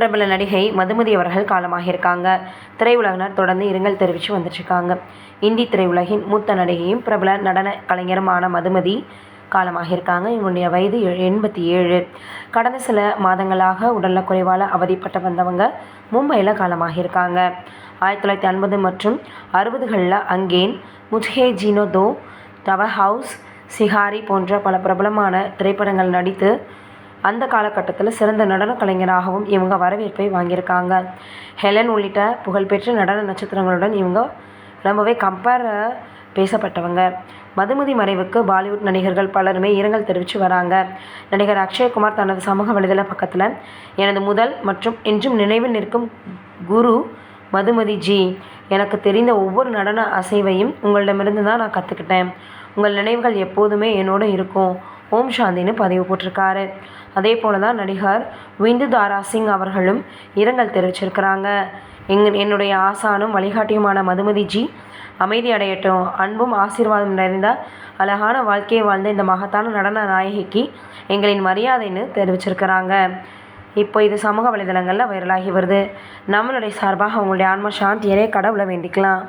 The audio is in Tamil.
பிரபல நடிகை மதுமதி அவர்கள் காலமாகியிருக்காங்க. திரையுலகினர் தொடர்ந்து இரங்கல் தெரிவித்து வந்துட்டுருக்காங்க. இந்தி திரையுலகின் மூத்த நடிகையும் பிரபல நடன கலைஞருமான மதுமதி காலமாகியிருக்காங்க. இவங்களுடைய வயது 87. கடந்த சில மாதங்களாக உடல்நலக்குறைவால் அவதிப்பட்டு வந்தவங்க மும்பையில் காலமாகியிருக்காங்க. 1950 மற்றும் 60களில் அங்கேன், முஜ்ஹே ஜீனோ தோ, டவர் ஹவுஸ், சிகாரி போன்ற பல பிரபலமான திரைப்படங்கள் நடித்து அந்த காலகட்டத்தில் சிறந்த நடன கலைஞராகவும் இவங்க வரவேற்பை வாங்கியிருக்காங்க. ஹெலன் உள்ளிட்ட புகழ்பெற்ற நடன நட்சத்திரங்களுடன் இவங்க ரொம்பவே பேசப்பட்டவங்க. மதுமதி மறைவுக்கு பாலிவுட் நடிகர்கள் பலருமே இரங்கல் தெரிவித்து வராங்க. நடிகர் அக்ஷய்குமார் தனது சமூக வலைதள பக்கத்தில், எனது முதல் மற்றும் என்றும் நினைவில் நிற்கும் குரு மதுமதி ஜி. எனக்கு தெரிந்த ஒவ்வொரு நடன அசைவையும் உங்களிடமிருந்து தான் நான் கற்றுக்கிட்டேன். உங்கள் நினைவுகள் எப்போதுமே என்னோடு இருக்கும். ஓம் சாந்தின்னு பதிவு போட்டிருக்காரு. அதே போல தான் நடிகர் விந்து தாரா சிங் அவர்களும் இரங்கல் தெரிவிச்சிருக்கிறாங்க. என்னுடைய ஆசானும் வழிகாட்டியுமான மதுமதி ஜி அமைதி அடையட்டும். அன்பும் ஆசீர்வாதம் நிறைந்த அழகான வாழ்க்கையை வாழ்ந்த இந்த மகத்தான நடன நாயகிக்கு எங்களின் மரியாதைன்னு தெரிவிச்சிருக்கிறாங்க. இப்போ இது சமூக வலைதளங்களில் வைரலாகி வருது. நம்மளுடைய சார்பாக அவங்களுடைய ஆன்ம சாந்தியரே கடவுளை வேண்டிக்கலாம்.